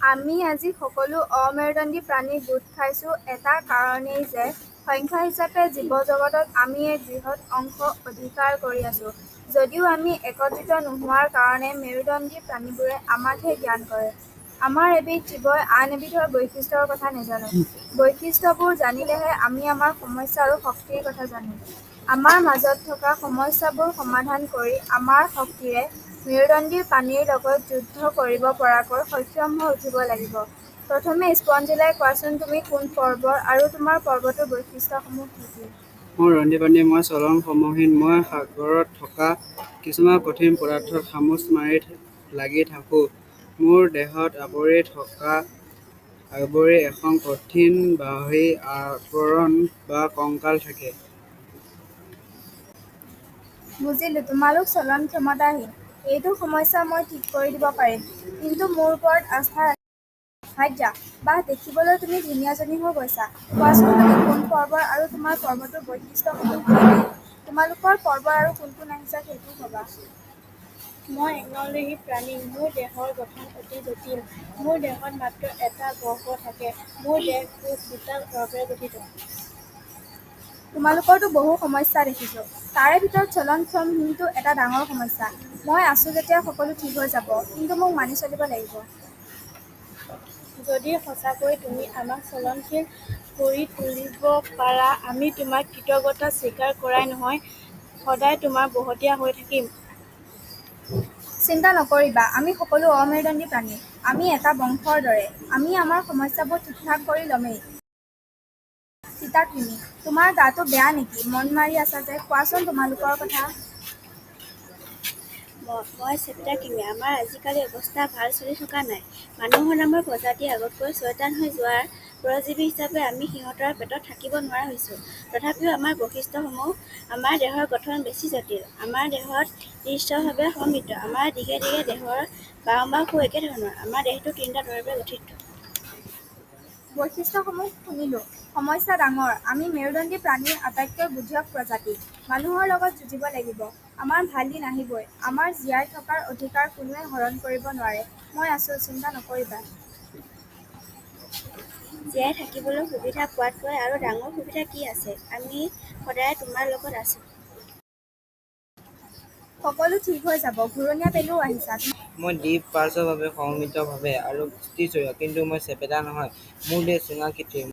আমি আজি সকলো অমেৰুদণ্ডী প্ৰাণী গোট খাইছো এটা কাৰণেই যে সংখ্যা হিচাপে জীৱ-জগতত আমি এক বৃহৎ অংশ অধিকাৰ কৰি আছো। যদিও আমি একত্ৰিত নোহোৱাৰ কাৰণে মেৰুদণ্ডী প্ৰাণীবোৰে আমাকহে জ্ঞান কৰে। আমাৰ এবিধ জীৱই আন এবিধৰ বৈশিষ্ট্যৰ কথা নাজানে। বৈশিষ্ট্যবোৰ জানিলেহে আমি আমাৰ সমস্যা আৰু শক্তিৰ কথা জানিম। আমাৰ মাজত থকা সমস্যাবোৰ সমাধান কৰি আমাৰ শক্তিৰে মেৰুদণ্ডী প্ৰাণীৰ লগত যুদ্ধ কৰিব পৰাকৈ সক্ষম হৈ উঠিব লাগিব। প্ৰথমে স্পঞ্জিলাই কোৱাচোন, তুমি কোন পৰ্বৰ আৰু তোমাৰ পৰ্বটোৰ বৈশিষ্ট্যসমূহ কি কি? মোৰ ৰন্ধি-বান্ধি মই চলন-সমহীন। মই সাগৰত থকা কিছুমান কঠিন পদাৰ্থত খামুচ মাৰি লাগি থাকোঁ। মোৰ দেহত আৱৰি এখন কঠিন বাহ্যী আৱৰণ বা কংকাল থাকে। বুজিলো, তোমালোক চলন ক্ষমতাহীন। এইটো সমস্যা মই ঠিক কৰি দিব পাৰিম। কিন্তু মোৰ ওপৰত আস্থা ৰাখা। বাহ, দেখিবলৈ তুমি ধুনীয়াজনী হৈ গৈছা। কোৱাচোন, তুমি কোন পৰ্বৰ আৰু তোমাৰ পৰ্বটোৰ বৈশিষ্ট্যসমূহ কি কি? তোমালোকৰ পৰ্বৰ আৰু কোন কোন আহিছা সেইটোও ক'বা। মই এক নৰদেহী প্ৰাণী। মোৰ দেহৰ গঠন অতি জটিল। মোৰ দেহত মাত্ৰ এটা গহ্বৰ থাকে। মোৰ দেহ কোষ দুটা ৰগেৰে গঠিত। তোমালোকৰতো বহু সমস্যা দেখিছো। তাৰে ভিতৰত চলন-ক্ষমহীনটো এটা ডাঙৰ সমস্যা। মই আছো যেতিয়া সকলো ঠিক হৈ যাব, কিন্তু মোক মানি চলিব লাগিব। যদি সঁচাকৈ তুমি আমাক চলনশীল কৰি তুলিব পাৰা, আমি তোমাক কৃতজ্ঞতা স্বীকাৰ কৰাই নহয়, সদায় তোমাৰ বহতীয়া হৈ থাকিম। চিন্তা নকৰিবা, আমি সকলো অমেৰুদণ্ডী প্ৰাণী। আমি এটা বংশৰ দৰে। আমি আমাৰ সমস্যাবোৰ ঠিক-ঠাক কৰি ল'মেই। তিতাকৃমি, তোমাৰ গাটো বেয়া নেকি? মন মাৰি আছা যে, কোৱাচোন তোমালোকৰ কথা। মই চেপ্টাকৃমি। আমাৰ আজিকালি অৱস্থা ভাল চলি থকা নাই। মানুহৰ নামৰ প্ৰজাতি আগতকৈ চয়তান হৈ যোৱাৰ পৰজীৱী হিচাপে আমি সিহঁতৰ পেটত থাকিব নোৱাৰা হৈছো। তথাপিও আমাৰ বৈশিষ্ট্যসমূহ, আমাৰ দেহৰ গঠন বেছি জটিল। আমাৰ দেহত দৃশ্যভাৱে সমৃদ্ধ। আমাৰ দিশে দিশে দেহৰ বাহুও একে ধৰণৰ। আমাৰ দেহটো তিনিটা তৰপে গঠিত। বৈশিষ্ট্যসমূহ শুনিলো। সমস্যা ডাঙৰ। আমি মেৰুদণ্ডী প্ৰাণীৰ আটাইতকৈ বুধিয়ক প্ৰজাতি। মানুহৰ লগত যুঁজিব লাগিব। আমাৰ ভাল দিন আহিবই। আমাৰ জীয়াই থকাৰ অধিকাৰ কোনোৱে হৰণ কৰিব নোৱাৰে। মই আছো, চিন্তা নকৰিবা। জীয়াই থাকিবলৈ সুবিধা পোৱাতকৈ আৰু ডাঙৰ সুবিধা কি আছে? আমি সদায় তোমাৰ লগত আছো। সকলো ঠিক হৈ যাব। ঘূৰণীয়া পেলুও আহিছা। মই দ্বি-পাৰ্শ্বভাৱে সমমিতভাৱে আৰু স্থিতিশীল, কিন্তু মই চেপেটা নহয়। মোৰ দেহ চুঙাকৃতিৰ।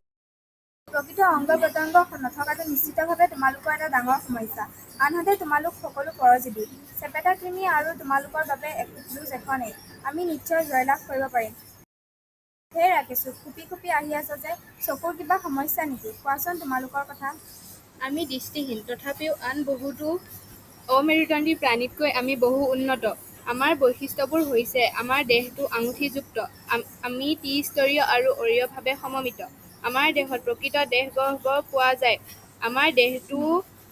প্ৰকৃত অংগ-প্ৰত্যংগ নথকাটো নিশ্চিতভাৱে তোমালোকৰ এটা ডাঙৰ সমস্যা। আনহাতে তোমালোক সকলো পৰজীৱী। চেপেটা-কৃমি আৰু তোমালোকৰ বাবে যুঁজ এখনেই। আমি নিশ্চয় জয়লাভ কৰিব পাৰিম। হেই ৰাকেশু, খুপি খুপি আহি আছা যে, চকুৰ কিবা সমস্যা নেকি? কোৱাচোন তোমালোকৰ কথা। আমি দৃষ্টিহীন, তথাপিও আন বহুতো অমেৰুদণ্ডী প্ৰাণীতকৈ আমি বহু উন্নত। আমাৰ বৈশিষ্ট্যবোৰ হৈছে, আমাৰ দেহটো আঙুঠিযুক্ত। আমি ত্ৰিস্তৰীয় আৰু অৰীয়ভাৱে সমমিত। আমাৰ দেহত প্ৰকৃত দেহগহ্বৰ পোৱা যায়। আমাৰ দেহটো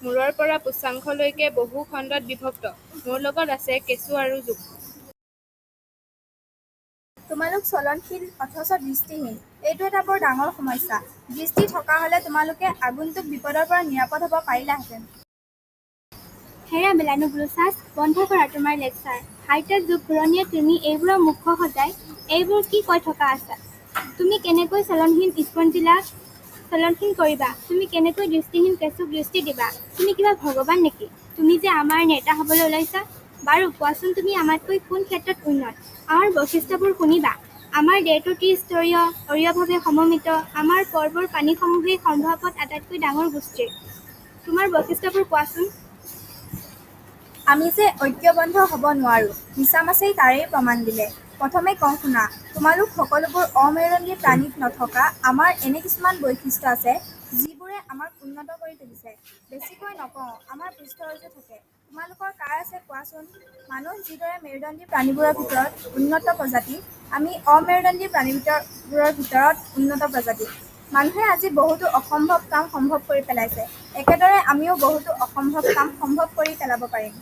মূৰৰ পৰা পুচ্ছাংশলৈকে বহু খণ্ডত বিভক্ত। মোৰ লগত আছে কেঁচু আৰু জোক। তোমালোক চলনশীল অথচ দৃষ্টিহীন। এইটো এটা বৰ ডাঙৰ সমস্যা। দৃষ্টি থকা হ'লে তোমালোকে আগন্তুক বিপদৰ পৰা নিৰাপদ হ'ব পাৰিলাহেঁতেন। হেৰা মেলানোগ্লোছাছ, বন্ধ কৰা তোমাৰ লেকচাৰ। হাইটেক যুগ ঘূৰণীয়া কৃমি, এইবোৰৰ মুখ সজাই এইবোৰ কি কৈ থকা আছা? তুমি কেনেকৈ চলনহীন স্পঞ্জিলাক চলনহীন কৰিবা? তুমি কেনেকৈ দৃষ্টিহীন কেঁচুক দৃষ্টি দিবা? তুমি কিবা ভগৱান নেকি? তুমি যে আমাৰ নেতা হ'বলৈ ওলাইছা? বাৰু কোৱাচোন, তুমি আমাতকৈ কোন ক্ষেত্ৰত উন্নত? আমাৰ বৈশিষ্ট্যবোৰ শুনিবা। আমাৰ দেহটো ত্ৰিস্তৰীয়, অৰীয়ভাৱে সমমিত। আমাৰ পৰ্বৰ প্ৰাণীসমূহেই সম্ভৱতঃ আটাইতকৈ ডাঙৰ গোষ্ঠীৰ। তোমাৰ বৈশিষ্ট্যবোৰ কোৱাচোন। আমি যে ঐক্যবদ্ধ হ'ব নোৱাৰো, মিছামাছেই তাৰেই প্ৰমাণ দিলে। প্ৰথমে কওঁ শুনা, তোমালোক সকলোবোৰ অমেৰুদণ্ডী প্ৰাণীত নথকা আমাৰ এনে কিছুমান বৈশিষ্ট্য আছে, যিবোৰে আমাক উন্নত কৰি তুলিছে। বেছিকৈ নকওঁ, আমাৰ পৃষ্ঠৰজ্জু থাকে। তোমালোকৰ কাৰ আছে কোৱাচোন। মানুহ যিদৰে মেৰুদণ্ডী প্ৰাণীবোৰৰ ভিতৰত উন্নত প্ৰজাতি, আমি অমেৰুদণ্ডী প্ৰাণীবোৰৰ ভিতৰত উন্নত প্ৰজাতি। মানুহে আজি বহুতো অসম্ভৱ কাম সম্ভৱ কৰি পেলাইছে। একেদৰে আমিও বহুতো অসম্ভৱ কাম সম্ভৱ কৰি পেলাব পাৰিম।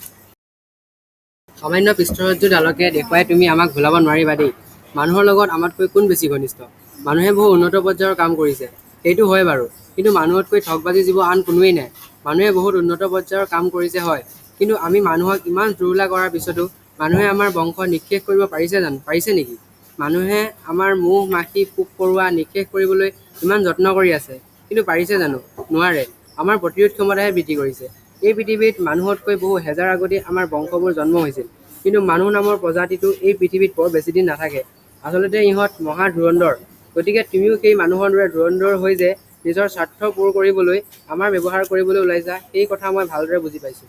সামান্য পৃষ্ঠৰজ্জুডালকে দেখুৱাই তুমি আমাক ভুলাব নোৱাৰিবা দেই। মানুহৰ লগত আমাতকৈ কোন বেছি ঘনিষ্ঠ? মানুহে বহু উন্নত পৰ্যায়ৰ কাম কৰিছে, সেইটো হয় বাৰু। কিন্তু মানুহতকৈ ঠগবাজি জীৱ আন কোনোৱেই নাই। মানুহে বহুত উন্নত পৰ্যায়ৰ কাম কৰিছে হয়, কিন্তু আমি মানুহক ইমান জুৰুলা কৰাৰ পিছতো মানুহে আমাৰ বংশ নিঃশেষ কৰিব পাৰিছে নেকি? মানুহে আমাৰ মহ, মাখি, পোক পৰুৱা নিঃশেষ কৰিবলৈ ইমান যত্ন কৰি আছে, কিন্তু পাৰিছে জানো? নোৱাৰে। আমাৰ প্ৰতিৰোধ ক্ষমতাহে বৃদ্ধি কৰিছে। এই পৃথিৱীত মানুহতকৈ বহু হেজাৰ আগতে আমাৰ বংশবোৰ জন্ম হৈছিল, কিন্তু মানুহ নামৰ প্ৰজাতিটো এই পৃথিৱীত বৰ বেছিদিন নাথাকে। আচলতে ইহঁত মহা ধুৰন্ধৰ। গতিকে তুমিও সেই মানুহৰ দৰে ধুৰন্ধৰ হৈ যে নিজৰ স্বাৰ্থ পূৰ কৰিবলৈ আমাৰ ব্যৱহাৰ কৰিবলৈ ওলাইছা, সেই কথা মই ভালদৰে বুজি পাইছোঁ।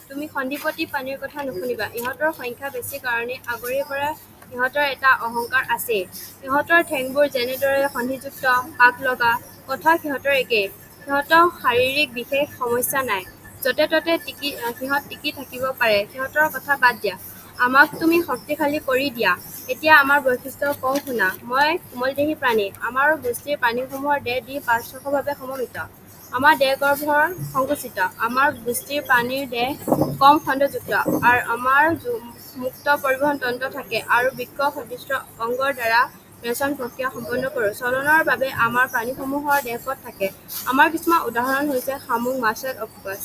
তুমি সন্ধিপতি প্ৰাণীৰ কথা নুশুনিবা। ইহঁতৰ সংখ্যা বেছি কাৰণে আগৰে পৰা ইহঁতৰ এটা অহংকাৰ আছেই। ইহঁতৰ ঠেংবোৰ যেনেদৰে সন্ধিযুক্ত, পাক লগা, কথা সিহঁতৰ একেই। সিহঁতৰ শাৰীৰিক বিশেষ সমস্যা নাই। য'তে ত'তে সিহঁত টিকি থাকিব পাৰে। সিহঁতৰ কথা বাদ দিয়া। আমাক তুমি শক্তিশালী কৰি দিয়া। এতিয়া আমাৰ বৈশিষ্ট্য কওঁ শুনা। মই কোমলদেহী প্ৰাণী। আমাৰ গোষ্ঠীৰ প্ৰাণীসমূহৰ দেহ দ্বি-পাৰ্শ্বকভাৱে সমমিত। আমাৰ দেহ গৰ্ভৰ সংকুচিত। আমাৰ গোষ্ঠীৰ প্ৰাণীৰ দেহ কম খণ্ডযুক্ত, আৰু আমাৰ মুক্ত পৰিবহন তন্ত্ৰ থাকে আৰু বৃক্ক সদৃশ অংগৰ দ্বাৰা ৰেচন প্ৰক্ৰিয়া সম্পন্ন কৰোঁ। চলনৰ বাবে আমাৰ প্ৰাণীসমূহৰ দেহপথ থাকে। আমাৰ কিছুমান উদাহৰণ হৈছে শামুক, মাছৰাত, অক্টোপাছ।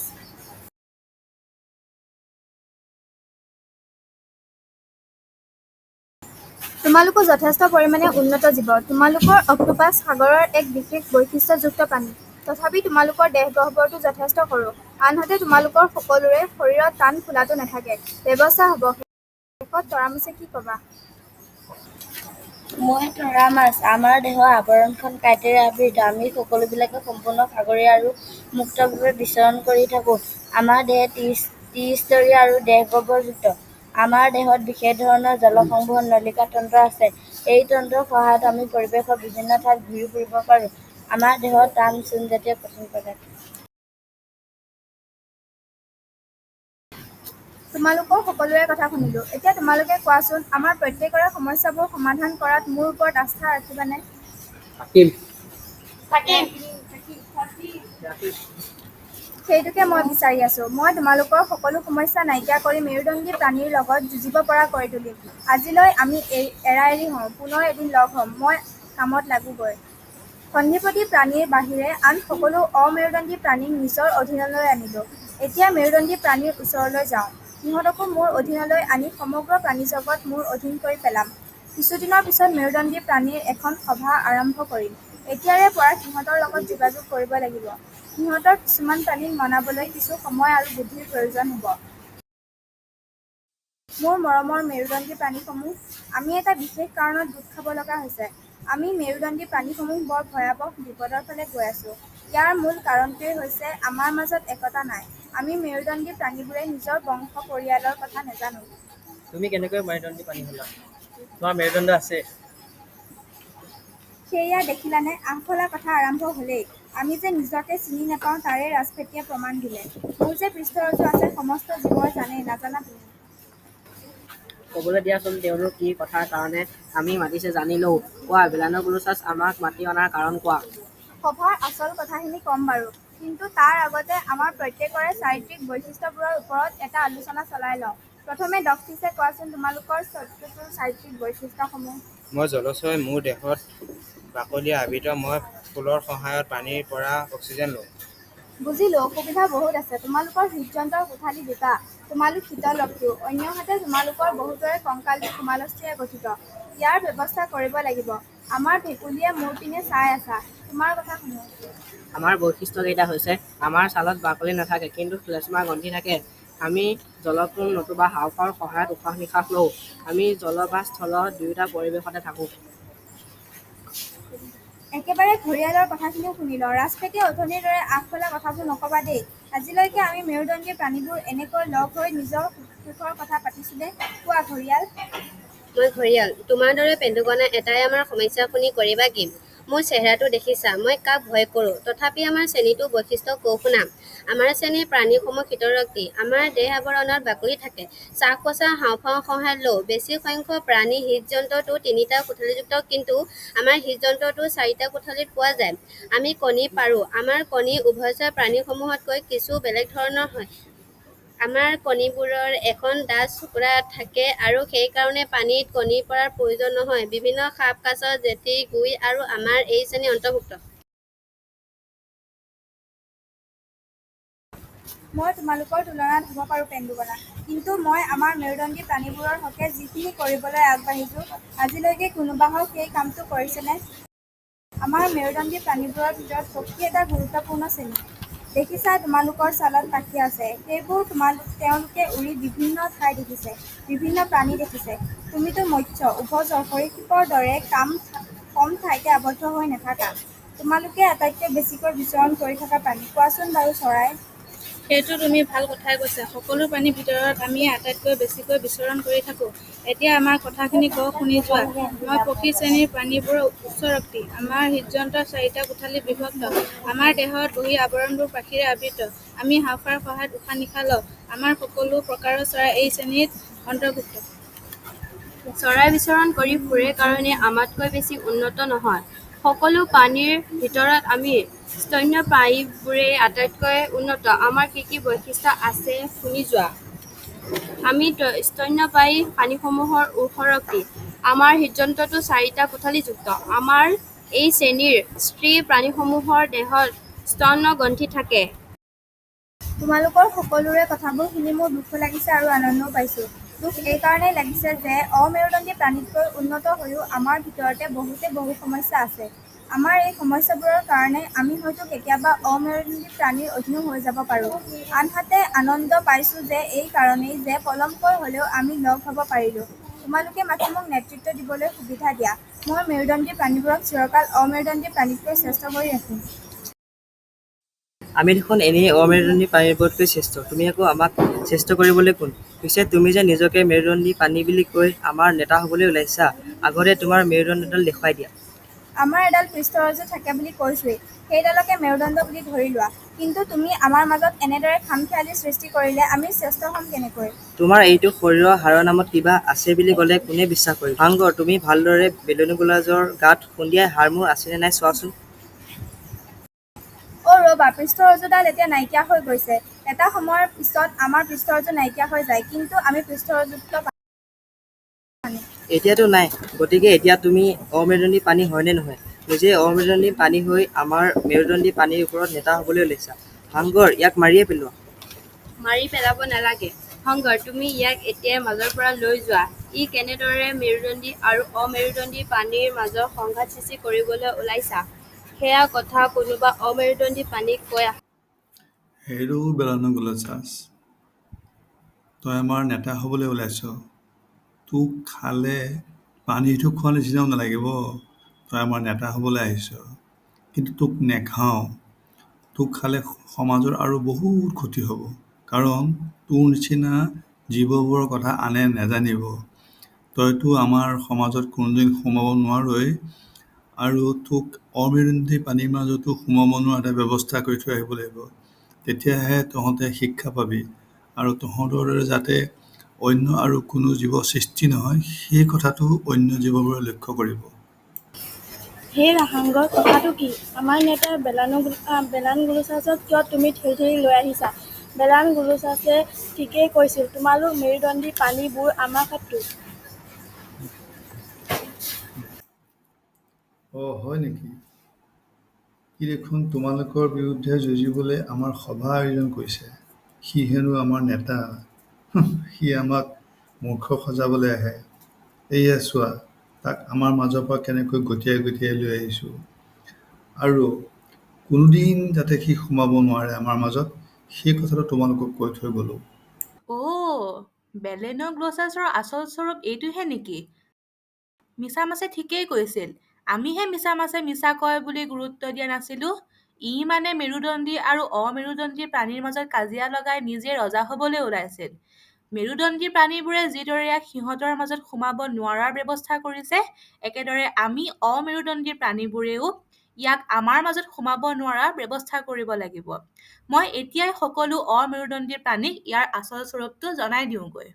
তোমালোকো যথেষ্ট পৰিমাণে উন্নত জীৱ। তোমালোকৰ অক্টোপাছ সাগৰৰ এক বিশেষ বৈশিষ্ট্যযুক্ত প্ৰাণী। তথাপি তোমালোকৰ দেহগহ্বৰটো যথেষ্ট সৰু। আনহাতে তোমালোকৰ সকলোৰে শৰীৰত কাণ খোলাটো নাথাকে। ব্যৱস্থা হ'ব। শেষত তৰামুচে কি ক'বা? মই তৰা মাছ। আমাৰ দেহৰ আৱৰণখন কাঁইটেৰে আবৃত। আমি সকলোবিলাকে সম্পূৰ্ণ সাগৰীয় আৰু মুক্তভাৱে বিচৰণ কৰি থাকোঁ। আমাৰ দেহ ত্ৰিস্তৰীয় আৰু দেহগহ্বৰযুক্ত। আমাৰ দেহত বিশেষ ধৰণৰ জলসংবহন নলিকা তন্ত্ৰ আছে। এই তন্ত্ৰৰ সহায়ত আমি পৰিৱেশৰ বিভিন্ন ঠাইত ঘূৰি ফুৰিব পাৰোঁ। আমাৰ দেহত টান চূণজাতীয় কঠিন পদাৰ্থ। তোমালোকৰ সকলোৰে কথা শুনিলোঁ। এতিয়া তোমালোকে কোৱাচোন, আমাৰ প্ৰত্যেকৰে সমস্যাবোৰ সমাধান কৰাত মোৰ ওপৰত আস্থা ৰাখিবানে? থাকিম। সেইটোকে মই বিচাৰি আছোঁ। মই তোমালোকৰ সকলো সমস্যা নাইকিয়া কৰি মেৰুদণ্ডী প্ৰাণীৰ লগত যুঁজিব পৰা কৰি তুলিম। আজিলৈ আমি এৰা এৰি হওঁ। পুনৰ এদিন লগ হ'ম। মই কামত লাগোগৈ। সন্ধিপতি প্ৰাণীৰ বাহিৰে আন সকলো অমেৰুদণ্ডী প্ৰাণীক নিজৰ অধীনলৈ আনিলোঁ। এতিয়া মেৰুদণ্ডী প্ৰাণীৰ ওচৰলৈ যাওঁ। সিহঁতকো মোৰ অধীনলৈ আনি সমগ্ৰ প্ৰাণীজগত মোৰ অধীন কৰি পেলাম। কিছুদিনৰ পিছত মেৰুদণ্ডী প্ৰাণীৰ এখন সভা আৰম্ভ কৰিম। এতিয়াৰে পৰা সিহঁতৰ লগত যোগাযোগ কৰিব লাগিব। সিহঁতৰ কিছুমান প্ৰাণীক মনাবলৈ কিছু সময় আৰু বুদ্ধিৰ প্ৰয়োজন হ'ব। মোৰ মৰমৰ মেৰুদণ্ডী প্ৰাণীসমূহ, আমি এটা বিশেষ কাৰণত গোট খাব লগা হৈছে। আমি মেৰুদণ্ডী প্ৰাণীসমূহ বৰ ভয়াৱহ বিপদৰ ফালে গৈ আছোঁ। ইয়াৰ মূল কাৰণটোৱেই হৈছে আমাৰ মাজত একতা নাই। আমি মেৰুদণ্ডী প্ৰাণীবোৰে নিজৰ বংশ পৰিয়ালৰ কথা নাজানো। তুমি কেনেকৈ মেৰুদণ্ডী প্ৰাণী হ'লা? তোমাৰ মেৰুদণ্ড আছে। সেয়া দেখিলানে, আংফলা কথা আৰম্ভ হ'লেই। আমি যে নিজকে চিনি নাপাওঁ তাৰে ৰাজফেঁটিয়ে প্ৰমাণ দিলে। মোৰ যে পৃষ্ঠৰজ্জু আছে সমস্ত জীৱই জানে, নাজানা তুমি। ক'বলৈ দিয়াচোন, তেওঁলোক কি কথাৰ কাৰণে আমি মাতিছে জানি লওঁ। কোৱা, ভেলানোগুলাছাছ আমাক মাতি অনাৰ কাৰণ কোৱা। সভাৰ আচল কথাখিনি ক'ম বাৰু। কিন্তু তাৰ আগতে আমাৰ প্ৰত্যেকৰে চাৰিত্ৰিক বৈশিষ্ট্যবোৰৰ ওপৰত এটা আলোচনা চলাই লওঁ। প্ৰথমে ডক্ট্ৰিছে কোৱাচোন তোমালোকৰ চৰিত্ৰটোৰ চাৰিত্ৰিক বৈশিষ্ট্যসমূহ। মই জলচয়। মোৰ দেহত বাকলি আবৃত। মই ফুলৰ সহায়ত পানীৰ পৰা অক্সিজেন লওঁ। বুজিলোঁ। অসুবিধা বহুত আছে। তোমালোকৰ হৃদযন্ত্ৰৰ কোঠালি দুটা। তোমালোক শীতলৰক্ষী। অন্যহাতে তোমালোকৰ বহুতৰে কংকালটো কোমালস্থিৰে গঠিত। ইয়াৰ ব্যৱস্থা কৰিব লাগিব। আমাৰ ভেকুলীয়ে মোৰ পিনে চাই আছা। তোমাৰ কথা শুনো। আমাৰ বৈশিষ্ট্যকেইটা হৈছে, আমাৰ ছালত বাকলি নাথাকে, কিন্তু শ্লেষ্মা গ্ৰন্থি থাকে। আমি জলপূণ নতুবা হাঁওফাঁওৰ সহায়ত উশাহ-নিশাহ লওঁ। আমি জল বা স্থল দুয়োটা পৰিৱেশতে থাকোঁ। একেবাৰে ঘঁৰিয়ালৰ কথাখিনিও শুনি লওঁ। ৰাজফেঁটিয়ে অথনিৰ দৰে আগফলা কথাবোৰ নক'বা দেই। আজিলৈকে আমি মেৰুদণ্ডী প্ৰাণীবোৰ এনেকৈ লগ হৈ নিজৰ সুখ-দুখৰ কথা পাতিছোঁনে? কোৱা ঘঁৰিয়াল। মই ঘঁৰিয়াল। তোমাৰ দৰে পেণ্ডুকণা এটাই আমাৰ সমস্যা শুনি কৰিবা কি? মোৰ চেহেৰাটো দেখিছা। মই কাক ভয় কৰোঁ। তথাপি আমাৰ শ্ৰেণীটো বৈশিষ্ট্য কওঁ শুনা। আমাৰ শ্ৰেণীৰ প্ৰাণীসমূহ শীতলৰক্ষী। আমাৰ দেহ আৱৰণত বাকলি থাকে। শ্বাস-প্ৰশ্বাস হাঁওফাঁওৰ সহায়ত লওঁ। বেছি সংখ্যক প্ৰাণীৰ হৃদযন্ত্ৰটো তিনিটা কোঠালিযুক্ত, কিন্তু আমাৰ হৃদযন্ত্ৰটো চাৰিটা কোঠালিত পোৱা যায়। আমি কণী পাৰোঁ। আমাৰ কণী উভচৰ প্ৰাণীসমূহতকৈ কিছু বেলেগ ধৰণৰ হয়। আমাৰ কণীবোৰৰ এখন ডাঠ চুকৰা থাকে আৰু সেইকাৰণে পানীত কণী পৰাৰ প্ৰয়োজন নহয়। বিভিন্ন সাপ, কাছ, জেঠী, গুই আৰু আমাৰ এই শ্ৰেণী অন্তৰ্ভুক্ত। মই তোমালোকৰ তুলনাত হ'ব পাৰোঁ পেন্দুকণা, কিন্তু মই আমাৰ মেৰুদণ্ডী প্ৰাণীবোৰৰ হকে যিখিনি কৰিবলৈ আগবাঢ়িছোঁ, আজিলৈকে কোনোবাহক সেই কামটো কৰিছেনে? আমাৰ মেৰুদণ্ডী প্ৰাণীবোৰৰ ভিতৰত পক্ষী এটা গুৰুত্বপূৰ্ণ শ্ৰেণী। দেখিছা তোমালোকৰ ছালত পাখি আছে, সেইবোৰ তেওঁলোকে উৰি বিভিন্ন ঠাই দেখিছে, বিভিন্ন প্ৰাণী দেখিছে। তুমিতো মৎস্য, উভচৰ, সৰীসৃপৰ দৰে কম ঠাইতে আবদ্ধ হৈ নাথাকা। তোমালোকে আটাইতকৈ বেছিকৈ বিচৰণ কৰি থকা প্ৰাণী। কোৱাচোন বাৰু চৰাই? সেইটো তুমি ভাল কথাই কৈছা। সকলো প্ৰাণীৰ ভিতৰত আমি আটাইতকৈ বেছিকৈ বিচৰণ কৰি থাকোঁ। এতিয়া আমাৰ কথাখিনি কওঁ, শুনি যোৱা। মই পক্ষী শ্ৰেণীৰ প্ৰাণীবোৰৰ উচ্চ ৰক্তি। আমাৰ হৃদযন্ত্ৰ 4টা কোঠালিত বিভক্ত। আমাৰ দেহত বহি আৱৰণবোৰ পাখিৰে আবৃত। আমি হাঁওফাঁওৰ সহায়ত উশাহ-নিশাহ লওঁ। আমাৰ সকলো প্ৰকাৰৰ চৰাই এই শ্ৰেণীত অন্তৰ্ভুক্ত। চৰাই বিচৰণ কৰি ফুৰে কাৰণে আমাতকৈ বেছি উন্নত নহয়। সকলো প্ৰাণীৰ ভিতৰত আমি স্তন্যপায়ীবোৰেই আটাইতকৈ উন্নত। আমাৰ কি কি বৈশিষ্ট্য আছে শুনি যোৱা। আমি স্তন্যপায়ী প্ৰাণীসমূহৰ উৰ্ধৰক্তি। আমাৰ হৃদযন্ত্ৰটো 4টা কোঠালিযুক্ত। আমাৰ এই শ্ৰেণীৰ স্ত্ৰী প্ৰাণীসমূহৰ দেহত স্তন গ্ৰন্থি থাকে। তোমালোকৰ সকলোৰে কথাবোৰ শুনি মোৰ দুখো লাগিছে আৰু আনন্দও পাইছোঁ। দুখ এইকাৰণেই লাগিছে যে অমেৰুদণ্ডী প্ৰাণীতকৈ উন্নত হৈও আমাৰ ভিতৰতে বহু সমস্যা আছে। আমাৰ এই সমস্যাবোৰৰ কাৰণে আমি হয়তো কেতিয়াবা অমেৰুদণ্ডী প্ৰাণীৰ অধীনো হৈ যাব পাৰোঁ। আনহাতে আনন্দ পাইছোঁ যে এই কাৰণেই যে পলমকৈ হ'লেও আমি লগ হ'ব পাৰিলোঁ। তোমালোকে মাথো মোক নেতৃত্ব দিবলৈ সুবিধা দিয়া। মই মেৰুদণ্ডী প্ৰাণীবোৰক চিৰকাল অমেৰুদণ্ডী প্ৰাণীতকৈ শ্ৰেষ্ঠ কৰি ৰাখিম। আমি দেখোন এনেই অমেৰুদণ্ডী প্ৰাণীবোৰতকৈ শ্ৰেষ্ঠ, তুমি আকৌ আমাক শ্ৰেষ্ঠ কৰিবলৈ কোন? পিছে তুমি যে নিজকে মেৰুদণ্ডী প্ৰাণী বুলি কৈ আমাৰ নেতা হ'বলৈ ওলাইছা, আগতে তোমাৰ মেৰুদণ্ডডাল দেখুৱাই দিয়া। আমাৰ এডাল পৃষ্ঠৰজ্জু থাকে বুলি কৈছোৱেই, সেইডালকে মেৰুদণ্ড বুলি ধৰি লোৱা। কিন্তু তুমি আমাৰ মাজত এনেদৰে খামখেয়ালি সৃষ্টি কৰিলে আমি শ্ৰেষ্ঠ হ'ম কেনেকৈ? তোমাৰ এইটো শৰীৰৰ হাড়ৰ নামত কিবা আছে বুলি ক'লে কোনে বিশ্বাস কৰিব? ভাংগৰ, তুমি ভালদৰে বেলুনুগোলাজৰ গাত খুন্দিয়াই হাড়-মূৰ আছেনে নাই চোৱাচোন। ৰ'বা, পৃষ্ঠৰজ্জুডাল এতিয়া নাইকিয়া হৈ গৈছে। এটা সময়ৰ পিছত আমাৰ পৃষ্ঠৰজ্জু নাইকিয়া হৈ যায়, কিন্তু আমি পৃষ্ঠৰজ্জুযুক্ত প্ৰাণী। এতিয়াতো নাই, গতিকে এতিয়া তুমি অমেৰুদণ্ডী প্ৰাণী হয় নে নহয়? নিজে অমেৰুদণ্ডী প্ৰাণী হৈ আমাৰ মেৰুদণ্ডী প্ৰাণীৰ ওপৰত নেতা হ'বলৈ ওলাইছা। ভাংগৰ, ইয়াক মাৰিয়ে পেলোৱা। মাৰি পেলাব নালাগে। সংগৰ, তুমি ইয়াক এতিয়াই মাজৰ পৰা লৈ যোৱা। ই কেনেদৰে মেৰুদণ্ডী আৰু অমেৰুদণ্ডী প্ৰাণীৰ মাজত সংঘাত সৃষ্টি কৰিবলৈ ওলাইছা, সেয়া কথা কোনোবা অমেৰুদণ্ডী প্ৰাণীক কৈ আহা। হেৰো বেলানুগোলাছাছ, তই আমাৰ নেতা হ'বলৈ ওলাইছ। তোক খালে পানীটো খোৱা নিচিনাও নালাগিব। তই আমাৰ নেতা হ'বলৈ আহিছ, কিন্তু তোক নেখাওঁ। তোক খালে সমাজৰ আৰু বহুত ক্ষতি হ'ব, কাৰণ তোৰ নিচিনা জীৱবোৰৰ কথা আনে নাজানিব। তইতো আমাৰ সমাজত কোনোদিন সোমাব নোৱাৰই, আৰু তোক অমেৰুদণ্ডী প্ৰাণীৰ মাজতো সোমাব নোৱাৰা এটা ব্যৱস্থা কৰি থৈ আহিব লাগিব। তেতিয়াহে তহঁতে শিক্ষা পাবি, আৰু তহঁতৰ দৰে যাতে অন্য আৰু কোনো জীৱ সৃষ্টি নহয়, সেই কথাটো অন্য জীৱবোৰে লক্ষ্য কৰিব। হে ৰাহাংগৰ, কথাটো কি? আমাৰ নেতা বেলানুগোলাছক কিয় তুমি ঠেলি লৈ আহিছা? বেলানুগোলাছে ঠিকেই কৈছিল, তোমালোক মেৰুদণ্ডী প্ৰাণীবোৰ আমাৰ শত্ৰু। হয় নেকি? সি দেখোন তোমালোকৰ বিৰুদ্ধে যুঁজিবলৈ আমাৰ সভা আয়োজন কৰিছে। সি হেনো আমাৰ নেতা। সি আমাক মূৰ্খ সজাবলৈ আহে। এইয়া চোৱা, তাক আমাৰ মাজৰ পৰা কেনেকৈ গটিয়াই লৈ আহিছোঁ। আৰু কোনোদিন যাতে সি সোমাব নোৱাৰে আমাৰ মাজত, সেই কথাটো তোমালোকক কৈ থৈ গ'লোঁ। বেলেনোগ্লছাছৰ আচল স্বৰূপ এইটোহে নেকি? মিছামাছে ঠিকেই কৈছিল। আমিহে মিছামাছে মিছা কয় বুলি গুৰুত্ব দিয়া নাছিলোঁ। ই মানে মেৰুদণ্ডী আৰু অমেৰুদণ্ডী প্ৰাণীৰ মাজত কাজিয়া লগাই নিজে ৰজা হ'বলৈ ওলাইছিল। মেৰুদণ্ডী প্ৰাণীবোৰে যিদৰে ইয়াক সিহঁতৰ মাজত সোমাব নোৱাৰাৰ ব্যৱস্থা কৰিছে, একেদৰে আমি অমেৰুদণ্ডী প্ৰাণীবোৰেও ইয়াক আমাৰ মাজত সোমাব নোৱাৰাৰ ব্যৱস্থা কৰিব লাগিব। মই এতিয়াই সকলো অমেৰুদণ্ডী প্ৰাণীক ইয়াৰ আচল স্বৰূপটো জনাই দিওঁগৈ।